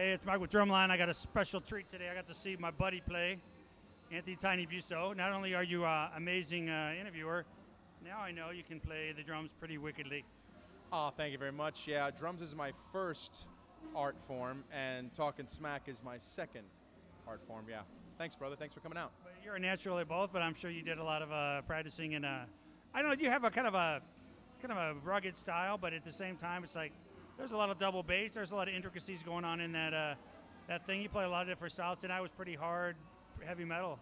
Hey, it's Mike with DRUMline. I got a special treat today. I got to see my buddy play, Anthony Tiny Biuso. Not only are you an amazing interviewer, now I know you can play the drums pretty wickedly. Oh, thank you very much. Yeah, drums is my first art form, and talking smack is my second art form. Yeah. Thanks, brother. Thanks for coming out. But you're a natural at both, but I'm sure you did a lot of practicing. And I don't know, you have a kind of a rugged style, but at the same time, it's like there's a lot of double bass. There's a lot of intricacies going on in that thing. You play a lot of different styles. Tonight was pretty hard, heavy metal.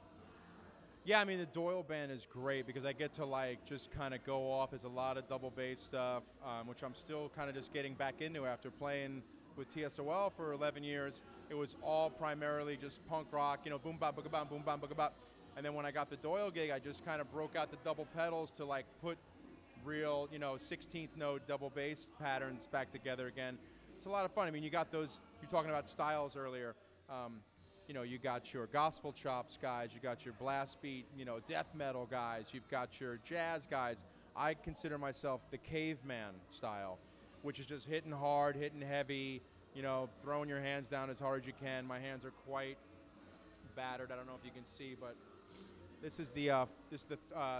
Yeah, I mean, the Doyle band is great because I get to like just kind of go off. There's a lot of double bass stuff, which I'm still kind of just getting back into after playing with TSOL for 11 years. It was all primarily just punk rock, you know, boom bop booga bop, boom bop booga bop. And then when I got the Doyle gig, I just kind of broke out the double pedals to like put real, you know, 16th note double bass patterns back together again. It's a lot of fun. I mean, you got those, you're talking about styles earlier. You know, you got your gospel chops guys, you got your blast beat, you know, death metal guys, you've got your jazz guys. I consider myself the caveman style, which is just hitting hard, hitting heavy, you know, throwing your hands down as hard as you can. My hands are quite battered. I don't know if you can see, but this is the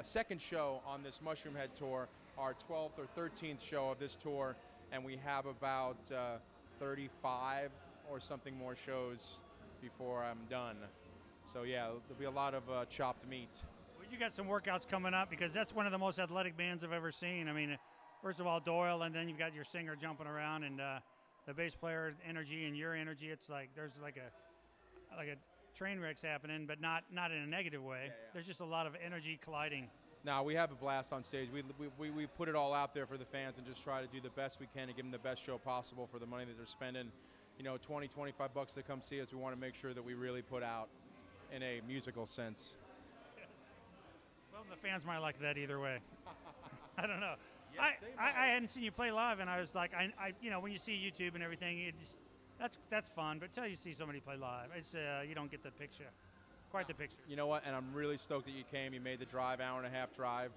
second show on this Mushroom Head tour, our 12th or 13th show of this tour, and we have about 35 or something more shows before I'm done. So yeah, there'll be a lot of chopped meat. Well, you got some workouts coming up because that's one of the most athletic bands I've ever seen. I mean, first of all, Doyle, and then you've got your singer jumping around, and the bass player energy and your energy. It's like there's like a train wreck's happening, but not in a negative way. Yeah. There's just a lot of energy colliding. Now we have a blast on stage. We put it all out there for the fans and just try to do the best we can to give them the best show possible for the money that they're spending. You know, 20, 25 bucks to come see us. We want to make sure that we really put out in a musical sense. Yes. Well, the fans might like that either way. I don't know. Yes, I hadn't seen you play live, and I was like, you know, when you see YouTube and everything, it's that's fun. But until you see somebody play live, it's you don't get the picture, quite the picture. You know what? And I'm really stoked that you came. You made the drive, hour and a half drive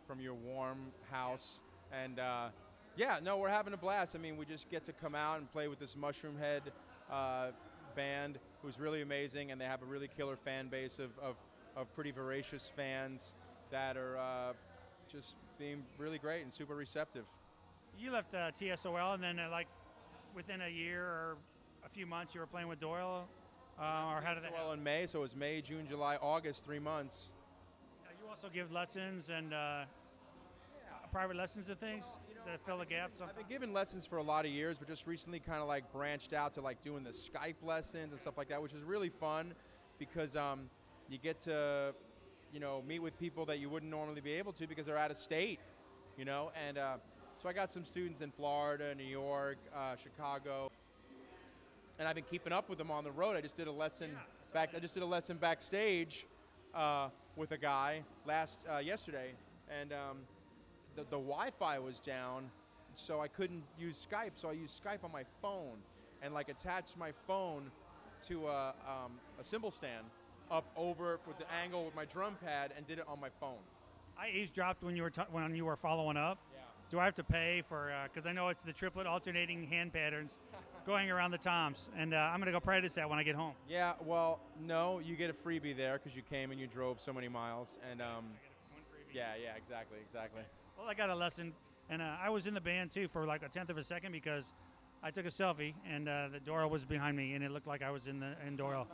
from your warm house, and yeah, no, we're having a blast. I mean, we just get to come out and play with this Mushroom Head band, who's really amazing, and they have a really killer fan base of pretty voracious fans that are just being really great and super receptive. You left TSOL, and then like within a year or a few months, you were playing with Doyle, or how did that happen? In May, so it was May, June, July, August, 3 months. You also give lessons and private lessons and things to fill the gaps. I've been giving lessons for a lot of years, but just recently kind of like branched out to like doing the Skype lessons and stuff like that, which is really fun because you get to, you know, meet with people that you wouldn't normally be able to because they're out of state, you know, and so I got some students in Florida, New York, Chicago, and I've been keeping up with them on the road. I just did a lesson backstage with a guy yesterday, and the Wi-Fi was down, so I couldn't use Skype. So I used Skype on my phone, and like attached my phone to a cymbal stand up over with the angle with my drum pad, and did it on my phone. I eavesdropped when you were following up. Yeah. Do I have to pay for? Because I know it's the triplet alternating hand patterns going around the toms, and I'm going to go practice that when I get home. Yeah. Well, no, you get a freebie there because you came and you drove so many miles, and I get one freebie. yeah, exactly. Well, I got a lesson, and I was in the band too for like a tenth of a second because I took a selfie, and the Doyle was behind me, and it looked like I was in Doyle.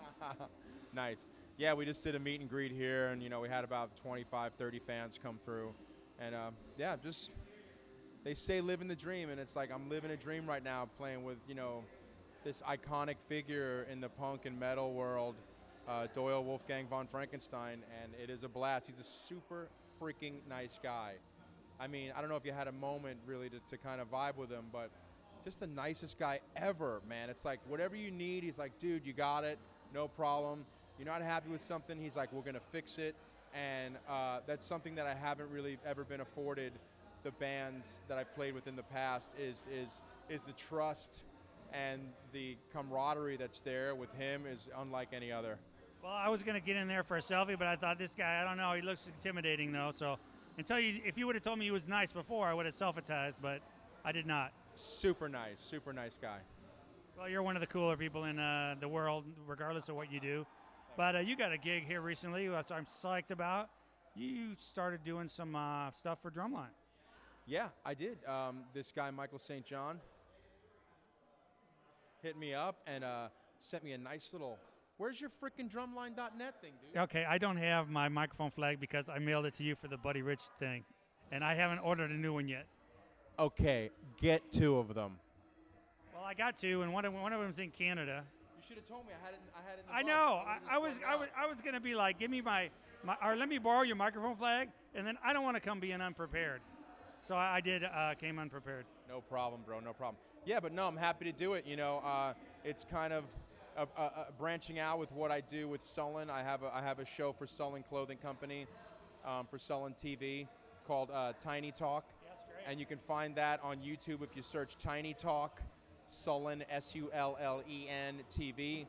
Nice. Yeah, we just did a meet and greet here, and you know we had about 25, 30 fans come through, and yeah, just they say living the dream, and it's like I'm living a dream right now, playing with this iconic figure in the punk and metal world, Doyle Wolfgang von Frankenstein, and it is a blast. He's a super freaking nice guy. I mean, I don't know if you had a moment really to kind of vibe with him, but just the nicest guy ever, man. It's like whatever you need, he's like, dude, you got it, no problem. You're not happy with something, he's like, we're gonna fix it. And that's something that I haven't really ever been afforded the bands that I played with in the past is the trust and the camaraderie that's there with him is unlike any other. Well, I was going to get in there for a selfie, but I thought this guy, I don't know, he looks intimidating though. So if you would have told me he was nice before, I would have self-attized, but I did not. Super nice guy. Well, you're one of the cooler people in the world, regardless of what you do. But you got a gig here recently, which I'm psyched about. You started doing some stuff for DRUMline. Yeah, I did. This guy, Michael St. John, hit me up and sent me a nice little, where's your freaking drumline.net thing, dude? Okay, I don't have my microphone flag because I mailed it to you for the Buddy Rich thing. And I haven't ordered a new one yet. Okay, get 2 of them. Well, I got 2, and one of them's in Canada. You should have told me. I had it in the I bus. know. I was gonna be like, give me my or let me borrow your microphone flag, and then I don't want to come being unprepared. So I did came unprepared. No problem, bro. No problem. Yeah, but no, I'm happy to do it. You know, it's kind of branching out with what I do with Sullen. I have a show for Sullen Clothing Company, for Sullen TV called Tiny Talk. Yeah, that's great. And you can find that on YouTube if you search Tiny Talk, Sullen, Sullen TV.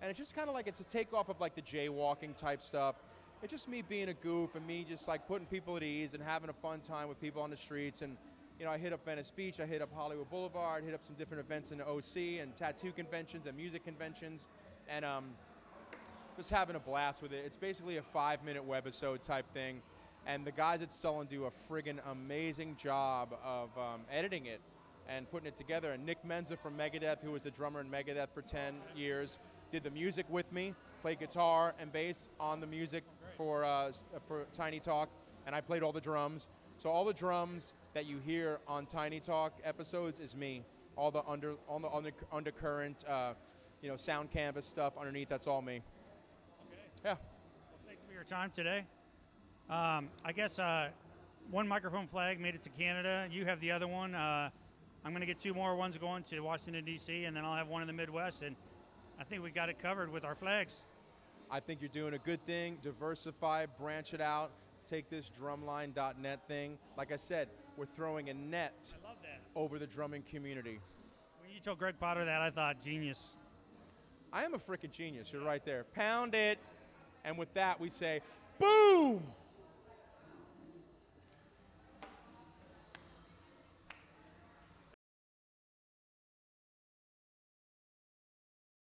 And it's just kind of like, it's a takeoff of like the jaywalking type stuff. It's just me being a goof and me just like putting people at ease and having a fun time with people on the streets. And, you know, I hit up Venice Beach, I hit up Hollywood Boulevard, hit up some different events in the OC and tattoo conventions and music conventions. And just having a blast with it. It's basically a 5-minute webisode type thing. And the guys at Sullen do a friggin' amazing job of editing it and putting it together. And Nick Menza from Megadeth, who was the drummer in Megadeth for 10 years, did the music with me, played guitar and bass on the music for Tiny Talk, and I played all the drums. So all the drums that you hear on Tiny Talk episodes is me. All the undercurrent, you know, sound canvas stuff underneath, that's all me. Okay. Yeah. Well, thanks for your time today. I guess one microphone flag made it to Canada. You have the other one. I'm going to get 2 more ones going to Washington, D.C., and then I'll have one in the Midwest. And I think we got it covered with our flags. I think you're doing a good thing. Diversify, branch it out. Take this drumline.net thing. Like I said, we're throwing a net I love that. over the drumming community. When you told Greg Potter that, I thought, genius. I am a freaking genius. You're right there. Pound it. And with that, we say, boom!